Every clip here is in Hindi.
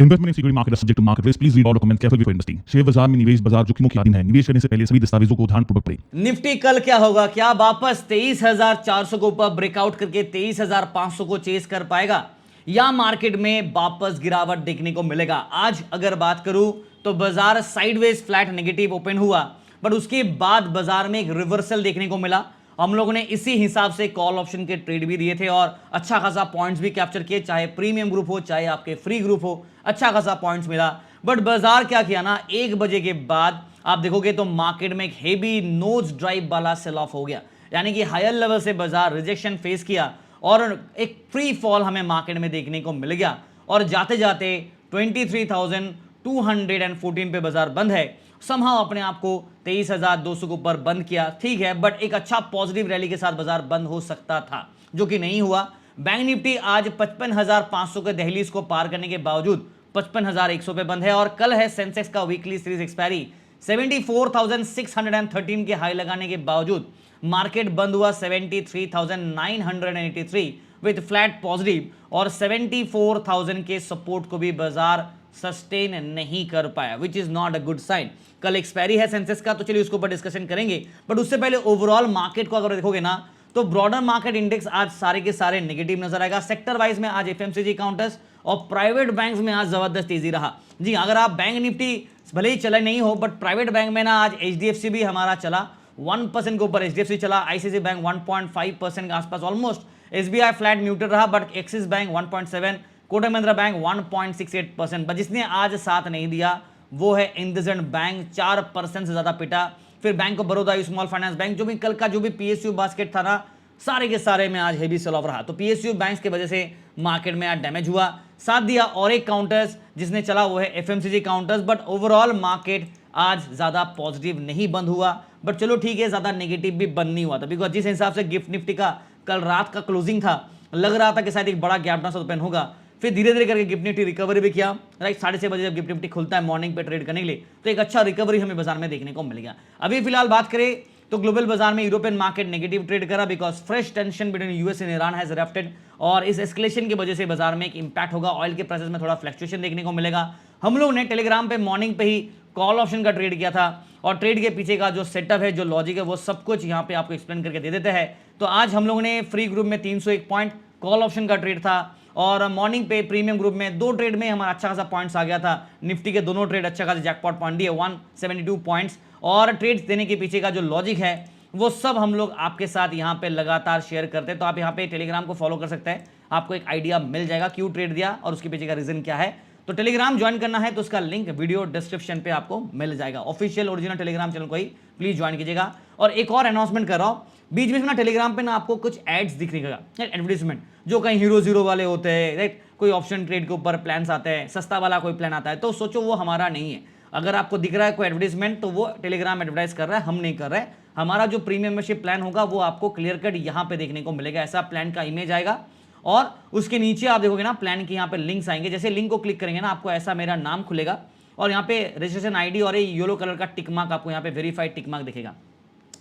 Investment in security market subject to market risk. Please read all documents carefully before investing. Share बाजार में निवेश बाजार जोखिमों के अधीन है। निवेश करने से पहले सभी दस्तावेजों को ध्यानपूर्वक पढ़ें। निफ्टी कल क्या होगा? क्या वापस 23,400 को ऊपर ब्रेकआउट करके 23,500 को चेस कर पाएगा या मार्केट में वापस गिरावट देखने को मिलेगा? आज अगर बात करूं तो बाजार साइडवेज फ्लैट नेगेटिव ओपन हुआ, बट उसके बाद बाजार में एक रिवर्सल देखने को मिला। हम लोगों ने इसी हिसाब से कॉल ऑप्शन के ट्रेड भी दिए थे और अच्छा खासा पॉइंट्स भी कैप्चर किए, चाहे प्रीमियम ग्रुप हो चाहे आपके फ्री ग्रुप हो, अच्छा खासा पॉइंट्स मिला। बट बाजार क्या किया ना, 1 बजे के बाद आप देखोगे तो मार्केट में एक हेवी नोज ड्राइव वाला सेल ऑफ हो गया, यानी कि हायर लेवल से बाजार रिजेक्शन फेस किया और एक फ्री फॉल हमें मार्केट में देखने को मिल गया और जाते जाते 23,214 पे बाजार बंद है। समहाउ अपने आप को 23,200 के ऊपर बंद किया, ठीक है, बट एक अच्छा पॉजिटिव रैली के साथ बाजार बंद हो सकता था, जो कि नहीं हुआ। बैंक निफ्टी आज 55,500 के दहलीज को पार करने के बावजूद 55,100 पे बंद है और कल है सेंसेक्स का वीकली सीरीज एक्सपायरी। 74,613 के हाई लगाने के बावजूद मार्केट बंद हुआ 73,983 विद फ्लैट पॉजिटिव और 74,000 के सपोर्ट को भी बाजार सस्टेन नहीं कर पाया, which is not a good sign. कल एक्सपायरी है सेंसेक्स का, तो चलिए उसके ऊपर डिस्कशन करेंगे, बट उससे पहले ओवरऑल मार्केट को अगर देखोगे ना तो ब्रॉडर मार्केट इंडेक्स आज सारे के सारे नेगेटिव नजर आएगा। सेक्टर वाइज में आज एफएमसीजी काउंटर्स और प्राइवेट बैंक्स में आज जबरदस्त तेजी रहा। जी, अगर आप बैंक निफ्टी भले ही चला नहीं हो, बट प्राइवेट बैंक में ना आज एचडीएफसी भी हमारा चला 1% के ऊपर, एचडीएफसी चला, आईसीआईसी बैंक 1.5% के आसपास ऑलमोस्ट, एसबीआई फ्लैट न्यूट्रल रहा, but axis bank 1.7, Kotak Mahindra bank 1.68%। But जिसने आज साथ नहीं दिया वो है इंडसइंड बैंक, 4% से ज्यादा पिटा। फिर bank of Baroda, small finance bank, जो भी कल का जो भी पीएसयू बास्केट था ना, सारे के सारे में आज हेवी सेल ऑफ रहा। तो पीएसयू बैंक्स की वजह से मार्केट में आज डैमेज हुआ। साथ दिया और एक काउंटर्स जिसने चला वो है FMCG counters, but overall market आज ज्यादा पॉजिटिव नहीं बंद हुआ। बट चलो ठीक है, ज्यादा नेगेटिव भी बंद नहीं हुआ था, बिकॉज जिस हिसाब से गिफ्ट निफ्टी का कल रात का क्लोजिंग था, लग रहा था कि शायद एक बड़ा गैप डाउन ओपन होगा। फिर धीरे धीरे करके गिफ्ट निफ्टी रिकवरी भी किया, राइट। 6:30 बजे जब गिफ्ट निफ्टी खुलता है मॉर्निंग पे ट्रेड करने के लिए, तो एक अच्छा रिकवरी हमें बाजार में देखने को मिल गया। अभी फिलहाल बात करें तो ग्लोबल बाजार में यूरोपियन मार्केट नेगेटिव ट्रेड करा, because fresh tension between US and Iran has erupted और इस एस्केलेशन की वजह से बाजार में एक इंपैक्ट होगा। ऑयल के प्राइसेस में थोड़ा फ्लक्चुएशन देखने को मिलेगा। हम लोग ने टेलीग्राम पे मॉर्निंग पे ही कॉल ऑप्शन का ट्रेड किया था और ट्रेड के पीछे का जो सेटअप है, जो लॉजिक है, वो सब कुछ यहाँ पे आपको एक्सप्लेन करके दे देते हैं। तो आज हम लोगों ने फ्री ग्रुप में 301 पॉइंट कॉल ऑप्शन का ट्रेड था और मॉर्निंग पे प्रीमियम ग्रुप में 2 ट्रेड में हमारा अच्छा खासा पॉइंट्स आ गया था। निफ्टी के दोनों ट्रेड अच्छा खासा जैकपॉट पॉइंट दिए, 172 पॉइंट्स। और ट्रेड्स देने के पीछे का जो लॉजिक है वो सब हम लोग आपके साथ यहाँ पे लगातार शेयर करते हैं। तो आप यहाँ पे टेलीग्राम को फॉलो कर सकते हैं, आपको एक आइडिया मिल जाएगा क्यों ट्रेड दिया और उसके पीछे का रीजन क्या है। तो टेलीग्राम ज्वाइन करना है तो उसका लिंक वीडियो डिस्क्रिप्शन पे आपको मिल जाएगा। ऑफिशियल ओरिजिनल टेलीग्राम चैनल को ही प्लीज ज्वाइन कीजिएगा। और एक और अनाउंसमेंट कर रहा हूँ, बीच बीच में ना टेलीग्राम पे ना आपको कुछ एड्स दिखने का, एडवर्टीजमेंट जो कहीं हीरो जीरो वाले होते हैं, राइट। कोई ऑप्शन ट्रेड के ऊपर प्लान्स आते हैं, सस्ता वाला कोई प्लान आता है, तो सोचो वो हमारा नहीं है। अगर आपको दिख रहा है कोई एडवर्टीजमेंट तो वो टेलीग्राम एडवर्टाइज कर रहा है, हम नहीं कर रहे हैं। हमारा जो प्रीमियम मेंबरशिप प्लान होगा वो आपको क्लियर कट यहाँ पे देखने को मिलेगा। ऐसा प्लान का इमेज आएगा और उसके नीचे आप देखोगे ना प्लान के यहाँ पे लिंक्स आएंगे। जैसे लिंक को क्लिक करेंगे ना, आपको ऐसा मेरा नाम खुलेगा और यहाँ पे रजिस्ट्रेशन आईडी और ये येलो कलर का टिक मार्क आपको यहाँ पे वेरीफाइड टिक मार्क दिखेगा,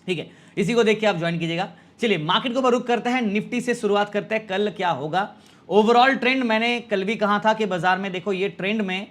ठीक है। इसी को देख के आप ज्वाइन कीजिएगा। चलिए मार्केट को रुक करते हैं, निफ्टी से शुरुआत करते हैं। कल क्या होगा ओवरऑल ट्रेंड, मैंने कल भी कहा था कि बाजार में देखो ये ट्रेंड में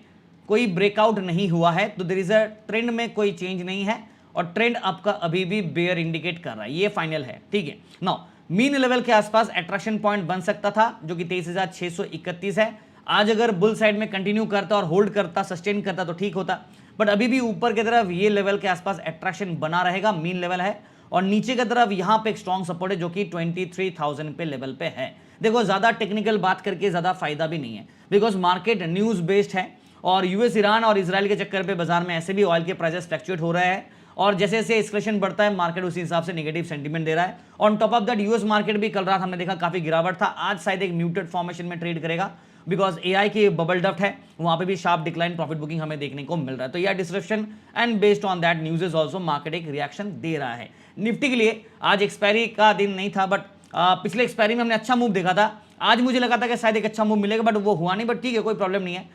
कोई ब्रेकआउट नहीं हुआ है, तो देयर इज अ ट्रेंड में कोई चेंज नहीं है और ट्रेंड आपका अभी भी बेयर इंडिकेट कर रहा है, ये फाइनल है, ठीक है। नाउ मीन लेवल के आसपास अट्रैक्शन पॉइंट बन सकता था जो कि 23,631 है। आज अगर बुल साइड में कंटिन्यू करता और होल्ड करता, सस्टेन करता तो ठीक होता, बट अभी भी ऊपर की तरफ ये लेवल के आसपास अट्रैक्शन बना रहेगा, मीन लेवल है। और नीचे की तरफ यहां पे एक स्ट्रॉन्ग सपोर्ट है जो कि 23,000 पे लेवल पे है। देखो ज्यादा टेक्निकल बात करके ज्यादा फायदा भी नहीं है, बिकॉज मार्केट न्यूज बेस्ड है और यूएस, ईरान और इजराइल के चक्कर पे बाजार में ऐसे भी ऑयल के प्राइसेस फ्लक्चुएट हो रहे हैं और जैसे जैसे एस्केलेशन बढ़ता है मार्केट उसी हिसाब से नेगेटिव सेंटीमेंट दे रहा है। On top of that US market भी कल रात हमने देखा काफी गिरावट था, आज शायद एक म्यूटेड फॉर्मेशन में ट्रेड करेगा बिकॉज एआई की बबल डफ्ट है, वहां पे भी शार्प डिक्लाइन प्रॉफिट बुकिंग हमें देखने को मिल रहा है। तो यह description and based on that news is also market एक रिएक्शन दे रहा है। निफ्टी के लिए आज एक्सपायरी का दिन नहीं था, बट पिछले एक्सपायरी में हमने अच्छा मूव देखा था। आज मुझे लगा था कि शायद एक अच्छा मूव मिलेगा, बट वो हुआ नहीं, बट ठीक है, कोई प्रॉब्लम नहीं है।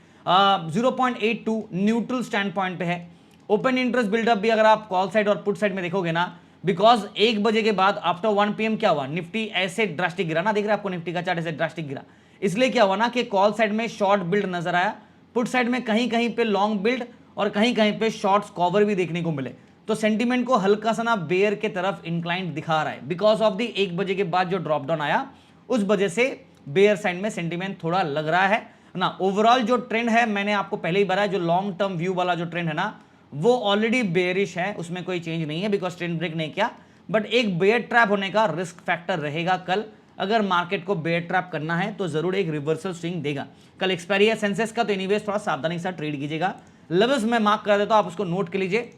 0.82 न्यूट्रल स्टैंड पॉइंट पे है। ओपन इंटरेस्ट बिल्डअप भी अगर आप कॉल साइड और पुट साइड में देखोगे ना, बिकॉज 1 बजे के बाद आफ्टर 1 PM क्या हुआ, निफ्टी ऐसे ड्रास्टिक गिरा ना, देख रहे हैं आपको निफ्टी का चार्ट ऐसे ड्रास्टिक गिरा, इसलिए क्या हुआ ना कि कॉल साइड में शॉर्ट बिल्ड नजर आया, पुट साइड में कहीं कहीं पे लॉन्ग बिल्ड और कहीं कहीं पे शॉर्ट्स कवर भी देखने को मिले, तो सेंटीमेंट को हल्का सा ना बेयर के तरफ इंक्लाइंड दिखा रहा है बिकॉज ऑफ द 1 बजे के बाद जो ड्रॉप डाउन आया उस वजह से बेयर साइड में सेंटीमेंट थोड़ा लग रहा है ना। ओवरऑल जो ट्रेंड है मैंने आपको पहले ही बताया, जो लॉन्ग टर्म व्यू वाला जो ट्रेंड है ना वो ऑलरेडी बेयरिश है, उसमें कोई चेंज नहीं है बिकॉज ट्रेंड ब्रेक नहीं किया, बट एक बेयर ट्रैप होने का रिस्क फैक्टर रहेगा कल। अगर मार्केट को बेयर ट्रैप करना है तो जरूर एक रिवर्सल स्विंग देगा। कल एक्सपायरी है सेंसेक्स का, तो एनीवेज थोड़ा सावधानी के साथ ट्रेड कीजिएगा। लेवल्स में मार्क कर देता हूं, आप उसको नोट कर लीजिए।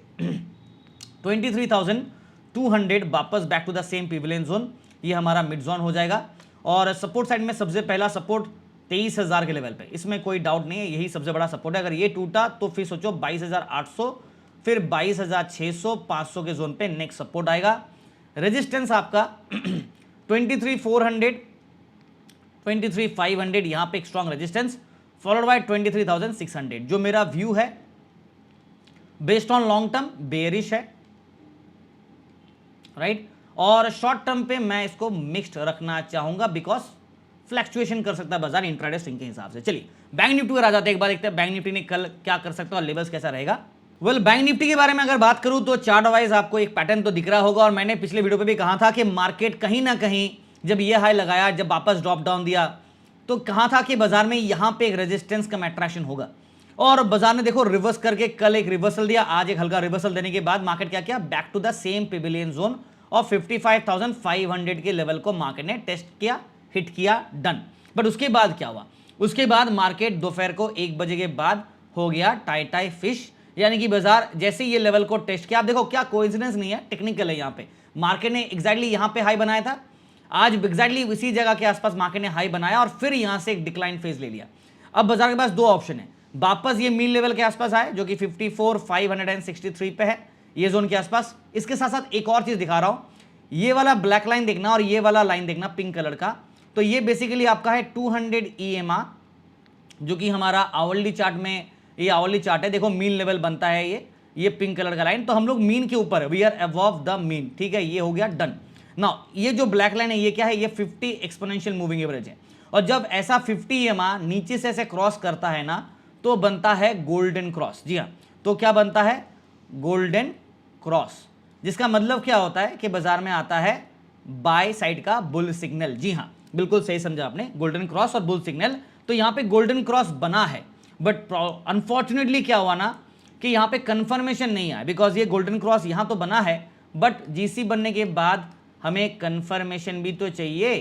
23,200 वापस back to the same pavilion zone, ये हमारा मिड जोन हो जाएगा। और सपोर्ट साइड में सबसे पहला सपोर्ट 23,000 के लेवल पे, इसमें कोई डाउट नहीं है, यही सबसे बड़ा सपोर्ट है। अगर ये टूटा तो फिर सोचो 22,800, फिर 22,600, 500 के जोन पे नेक्स्ट सपोर्ट आएगा। रेजिस्टेंस आपका 23,400, 23,500, यहां पे एक स्ट्रॉन्ग रेजिस्टेंस, फॉलोड बाय 23,600। जो मेरा व्यू है based on long term bearish है, राइट। और शॉर्ट टर्म पे मैं इसको मिक्स्ड रखना चाहूंगा बिकॉज फ्लैक्चुएशन कर सकता है बाजार इंट्राडे स्विंग के हिसाब से। चलिए बैंक निफ्टी पर आ जाते हैं, एक बार देखते हैं बैंक निफ्टी ने कल क्या कर सकता है और लेवल्स कैसा रहेगा। वेल बैंक निफ्टी के बारे में अगर बात करूं तो चार्ट वाइज आपको एक पैटर्न तो दिख रहा होगा, और मैंने पिछले वीडियो पे भी कहा था कि मार्केट कहीं ना कहीं जब ये हाई लगाया, जब वापस ड्रॉप डाउन दिया, तो कहा था कि बाजार में यहां पे एक रेजिस्टेंस का अट्रैक्शन होगा, और बाजार ने देखो रिवर्स करके कल एक रिवर्सल दिया, आज एक हल्का रिवर्सल देने के बाद मार्केट क्या किया, back to the same pavilion zone और 55,500 के लेवल को मार्केट ने टेस्ट किया, हिट किया, डन। बट उसके बाद क्या हुआ, उसके बाद मार्केट दोपहर को 1 बजे के बाद हो गया टाई फिश, यानी कि बाजार जैसे ये लेवल को टेस्ट किया। आप देखो क्या कोइंसिडेंस नहीं है, टेक्निकल है। यहाँ पे मार्केट ने एग्जैक्टली यहाँ पे हाई बनाया था, आज एग्जैक्टली इसी जगह के आसपास मार्केट ने हाई बनाया और फिर यहाँ से एक डिक्लाइन फेज ले लिया। अब बाजार के पास दो ऑप्शन है, वापस ये मीन लेवल के आसपास आए जो कि 54,563 पे है, ये जोन के आसपास। इसके साथ साथ एक और चीज दिखा रहा हूं, ये वाला ब्लैक लाइन देखना और ये वाला लाइन देखना पिंक कलर का, तो ये बेसिकली आपका है 200 EMA, जो कि हमारा आवरली चार्ट में, ये आवरली चार्ट है, देखो मीन लेवल बनता है ये पिंक कलर का लाइन, तो हम लोग मीन के ऊपर है, we are above the mean, ठीक है, ये हो गया डन। नाउ ये जो ब्लैक लाइन है ये क्या है, ये 50 एक्सपोनेंशियल मूविंग एवरेज है, और जब ऐसा 50 EMA नीचे से ऐसे क्रॉस करता है ना तो बनता है गोल्डन क्रॉस। जी हाँ, तो क्या बनता है, गोल्डन क्रॉस, जिसका मतलब क्या होता है कि बाजार में आता है बाय साइड का बुल सिग्नल। जी हाँ, बिल्कुल सही समझा आपने, गोल्डन क्रॉस और बुल सिग्नल। तो यहां पे गोल्डन क्रॉस बना है, बट अनफॉर्चुनेटली क्या हुआ ना कि यहां पे कंफर्मेशन नहीं आया, बिकॉज ये गोल्डन क्रॉस यहां तो बना है, बट जीसी बनने के बाद हमें कंफर्मेशन भी तो चाहिए,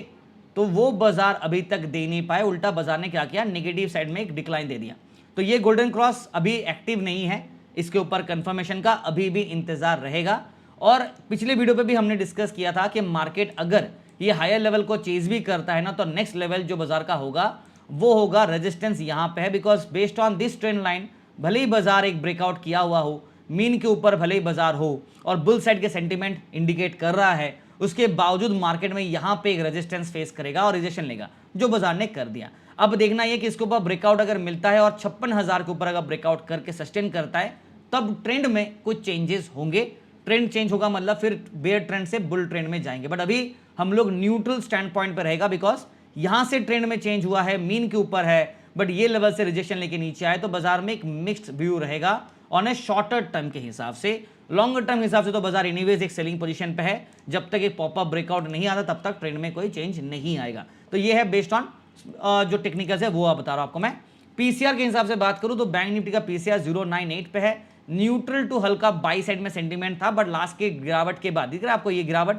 तो वो बाजार अभी तक दे नहीं पाए, उल्टा बाजार ने क्या किया, नेगेटिव साइड में एक डिक्लाइन दे दिया। तो ये गोल्डन क्रॉस अभी एक्टिव नहीं है, इसके ऊपर कंफर्मेशन का अभी भी इंतजार रहेगा। और पिछले वीडियो पे भी हमने डिस्कस किया था कि मार्केट अगर ये हायर लेवल को चेज भी करता है ना, तो नेक्स्ट लेवल जो बाजार का होगा वो होगा रेजिस्टेंस यहां पे है, because based on this trend line भले ही बाजार एक ब्रेकआउट किया हुआ हो, मीन के ऊपर भले ही बाजार हो और बुल साइड के सेंटीमेंट इंडिकेट कर रहा है, उसके बावजूद मार्केट में यहां पे एक रेजिस्टेंस फेस करेगा और रिजेक्शन लेगा, जो बाजार ने कर दिया। अब देखना यह कि इसके ऊपर ब्रेकआउट अगर मिलता है और 56,000 के ऊपर अगर ब्रेकआउट करके सस्टेन करता है, तब ट्रेंड में कुछ चेंजेस होंगे। ट्रेंड चेंज होगा मतलब फिर बेयर ट्रेंड से बुल ट्रेंड में जाएंगे, बट अभी हम लोग न्यूट्रल स्टैंड पॉइंट पर रहेगा, बिकॉज यहां से ट्रेंड में चेंज हुआ है, मीन के ऊपर है, बट ये लेवल से रिजेक्शन लेके नीचे आए, तो बाजार में एक मिक्स्ड व्यू रहेगा ऑन ए शॉर्टर टर्म के हिसाब से। लॉन्गर टर्म के हिसाब से तो बाजार एनीवेज एक सेलिंग पोजीशन पे है, जब तक एक पॉपअप ब्रेकआउट नहीं आता तब तक ट्रेंड में कोई चेंज नहीं आएगा। तो ये है बेस्ड ऑन जो टेक्निकल्स है वो आप बता रहा हूं आपको मैं। पीसीआर के हिसाब से बात करूं तो बैंक निफ्टी का पीसीआर 098 पे है, न्यूट्रल टू हल्का बाई साइड में सेंटीमेंट था, बट लास्ट के गिरावट के बाद दिख रहा है आपको, ये गिरावट,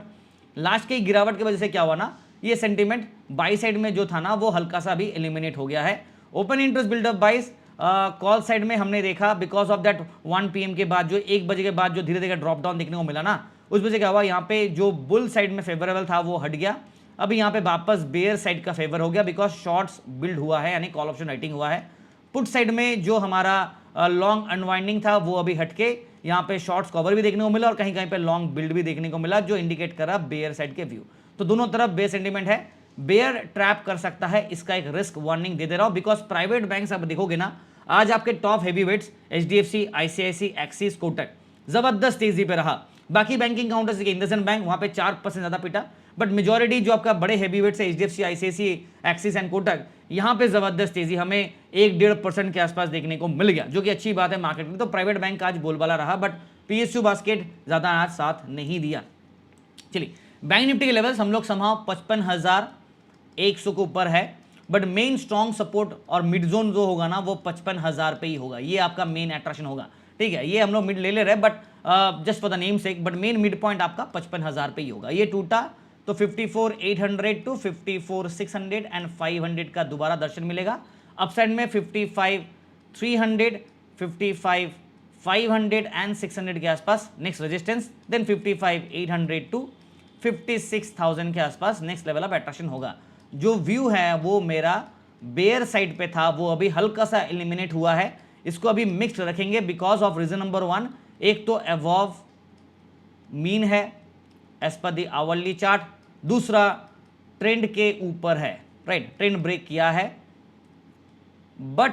लास्ट के गिरावट की वजह से क्या हुआ ना, ये सेंटीमेंट बाई साइड में जो था ना वो हल्का सा भी एलिमिनेट हो गया है। ओपन इंटरेस्ट बिल्डअप बाइस कॉल साइड में हमने देखा, बिकॉज ऑफ दैट 1 PM के बाद जो 1 बजे के बाद जो धीरे धीरे ड्रॉप डाउन देखने को मिला ना, उस वजह से क्या हुआ, यहाँ पे जो बुल साइड में फेवरेबल था वो हट गया, अब यहाँ पे वापस बेयर साइड का फेवर हो गया, बिकॉज शॉर्ट्स बिल्ड हुआ है, यानी कॉल ऑप्शन राइटिंग हुआ है। पुट साइड में जो हमारा लॉन्ग अनवाइंडिंग था वो अभी हटके यहाँ पे शॉर्ट्स कवर भी देखने को मिला और कहीं कहीं पे लॉन्ग बिल्ड भी देखने को मिला, जो इंडिकेट कर रहा बेयर साइड के व्यू। तो दोनों तरफ बेयर सेंटीमेंट है, बेयर ट्रैप कर सकता है, इसका एक रिस्क वार्निंग दे दे रहा हूं, बिकॉज प्राइवेट बैंक्स आप देखोगे ना, आज आपके top heavy weights HDFC, ICICI, Axis, Kotak जबरदस्त तेजी पे रहा। बाकी बैंकिंग काउंटर्स के इंडसइंड बैंक वहां पे 4% ज्यादा पिटा, बट मेजॉरिटी जो आपका बड़े हैवी वेट्स है HDFC, ICICI, axis and Kotak, यहां पे जबरदस्त तेजी हमें 1-1.5% के आसपास देखने को मिल गया, जो कि अच्छी बात है मार्केट में। तो प्राइवेट बैंक आज बोलबाला रहा, बट पीएसयू बास्केट ज्यादा आज साथ नहीं दिया। चलिए, बैंक निफ्टी के लेवल्स हम लोग संभाव 55,100 के ऊपर है, बट मेन स्ट्रॉन्ग सपोर्ट और मिड जोन जो होगा ना वो 55,000 पे ही होगा। ये आपका मेन अट्रैक्शन होगा, ठीक है। ये हम लोग मिड ले रहे हैं, but just for the name sec, but main mid point आपका 55,000 पे ही होगा। ये टूटा तो 54,800 टू 54,600 एंड 500 का दोबारा दर्शन मिलेगा। अपसाइड में 55,300, 55,500 एंड 600 के आसपास नेक्स्ट रेजिस्टेंस, देन 55,800 टू 56,000 के आसपास नेक्स्ट लेवल ऑफ अट्रैक्शन होगा। जो व्यू है वो मेरा बेयर साइड पे था, वो अभी हल्का सा एलिमिनेट हुआ है। इसको अभी मिक्स्ड रखेंगे बिकॉज ऑफ रीजन नंबर 1, एक तो अबव मीन है as per the hourly chart, दूसरा ट्रेंड के ऊपर है, राइट, ट्रेंड ब्रेक किया है, बट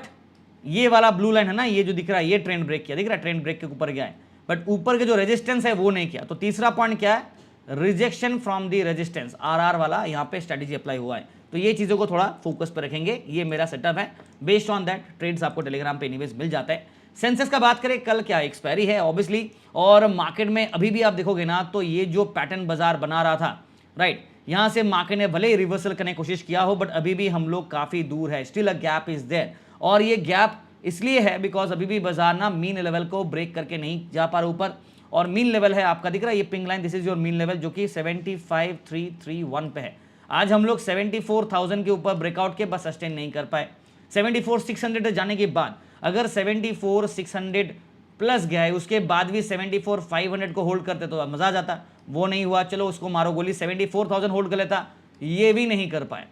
ये वाला ब्लू लाइन है ना, ये जो दिख रहा है, ये ट्रेंड ब्रेक किया, दिख रहा है, ट्रेंड ब्रेक के ऊपर गया है, बट ऊपर के जो रेजिस्टेंस है वो नहीं किया। तो तीसरा पॉइंट क्या है, rejection from the resistance, RR वाला यहाँ पे स्ट्रेटेजी अप्लाई हुआ है। तो ये चीज़ों को थोड़ा फोकस पे रखेंगे, ये मेरा सेटअप है। बेस्ड ऑन दैट ट्रेड्स आपको टेलीग्राम पे एनीवेज मिल जाता है। सेंसेक्स का बात करें, कल क्या एक्सपायरी है ऑब्वियसली, और मार्केट में अभी भी आप देखोगे ना तो ये जो पैटर्न बाजार बना रहा था, राइट, यहाँ से मार्केट ने भले ही रिवर्सल करने की कोशिश किया हो, बट अभी भी हम लोग काफ़ी दूर है, still a gap is there. और ये गैप इसलिए है बिकॉज अभी भी बाजार ना मीन लेवल को ब्रेक करके नहीं जा पा रहा ऊपर, और मीन लेवल है आपका दिख रहा है ये pink line, this is your mean level, जो कि 75,331 पे है। आज हम लोग 74,000 के ऊपर ब्रेकआउट के बस सस्टेन नहीं कर पाए। 74,600 जाने के बाद अगर 74,600 प्लस गया है, उसके बाद भी 74,500 को होल्ड करते तो मजा आ जाता, वो नहीं हुआ, चलो उसको मारो गोली, 74,000 होल्ड कर लेता, ये भी नहीं कर पाए।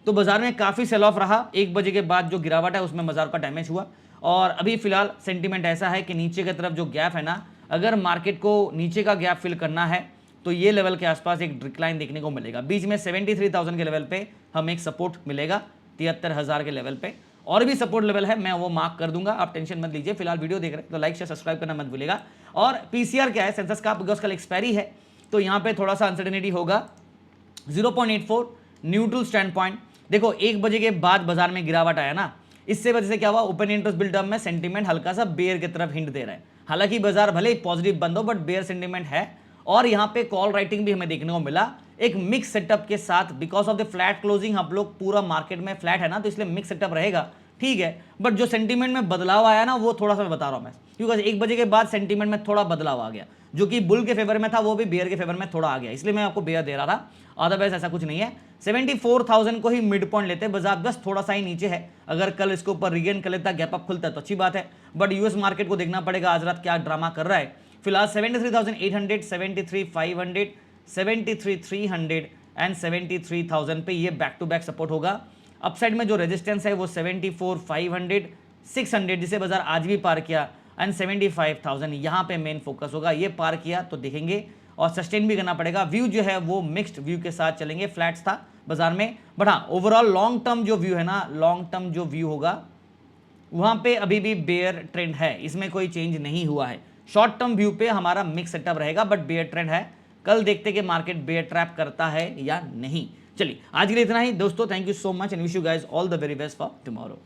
तो बाजार में काफ़ी सेल ऑफ रहा, 1 बजे के बाद जो गिरावट है उसमें बाजार का डैमेज हुआ, और अभी फिलहाल सेंटीमेंट ऐसा है कि नीचे की तरफ जो गैप है ना, अगर मार्केट को नीचे का गैप फिल करना है तो ये लेवल के आसपास एक डिक्लाइन देखने को मिलेगा। बीच में 73,000 के लेवल पे हमें एक सपोर्ट मिलेगा, 73,000 के लेवल पे, और भी सपोर्ट लेवल है, मैं वो मार्क कर दूंगा, आप टेंशन मत लीजिए। फिलहाल वीडियो देख रहे हैं तो लाइक शेयर सब्सक्राइब करना मत भूलिएगा। और पीसीआर क्या है सेंसेक्स का, बिकॉज कल एक्सपायरी है तो यहाँ पे थोड़ा सा अनसर्टेनिटी होगा। 0.84 न्यूट्रल स्टैंड पॉइंट। देखो 1 बजे के बाद बाजार में गिरावट आया ना, इससे वजह से क्या हुआ, ओपन इंटरेस्ट बिल्डअप में सेंटीमेंट हल्का सा बेयर की तरफ हिंट दे रहा है। हालांकि बाजार भले ही पॉजिटिव बंद हो, बट बेयर सेंटीमेंट है, और यहाँ पे कॉल राइटिंग भी हमें देखने को मिला एक मिक्स सेटअप के साथ, because of the flat closing. हम लोग पूरा मार्केट में फ्लैट है ना, तो इसलिए मिक्स सेटअप रहेगा, ठीक है। बट जो सेंटीमेंट में बदलाव आया ना, वो थोड़ा सा मैं बता रहा हूं मैं, क्योंकि 1 बजे के बाद सेंटीमेंट में थोड़ा बदलाव आ गया, जो कि बुल के फेवर में था वो भी बेयर के फेवर में थोड़ा आ गया, इसलिए मैं आपको बेयर दे रहा था, अदरवाइज ऐसा कुछ नहीं है। 74,000 को ही मिड पॉइंट लेते हैं, बाजार बस थोड़ा सा ही नीचे है। अगर कल इसके ऊपर रिगेन कर लेता, गैप अप खुलता है तो अच्छी बात है, बट यूएस मार्केट को देखना पड़ेगा आज रात क्या ड्रामा कर रहा है। फिलहाल 73,800, 73,500, 73,300 एंड 73,000 पे ये बैक टू बैक सपोर्ट होगा। अपसाइड में जो रेजिस्टेंस है वो 74,500, 600 जिसे बाजार आज भी पार किया, एंड 75,000 यहाँ पे मेन फोकस होगा। ये पार किया तो देखेंगे, और सस्टेन भी करना पड़ेगा। व्यू जो है वो मिक्स्ड व्यू के साथ चलेंगे, फ्लैट्स था बाजार में, बट हाँ ओवरऑल लॉन्ग टर्म जो व्यू है ना, लॉन्ग टर्म जो व्यू होगा वहाँ पे अभी भी बेयर ट्रेंड है, इसमें कोई चेंज नहीं हुआ है। शॉर्ट टर्म व्यू पे हमारा मिक्स सेटअप रहेगा, बट बेयर ट्रेंड है। कल देखते कि मार्केट बेयर ट्रैप करता है या नहीं। चलिए आज के लिए इतना ही दोस्तों, thank you so much and wish you guys all the very best for tomorrow.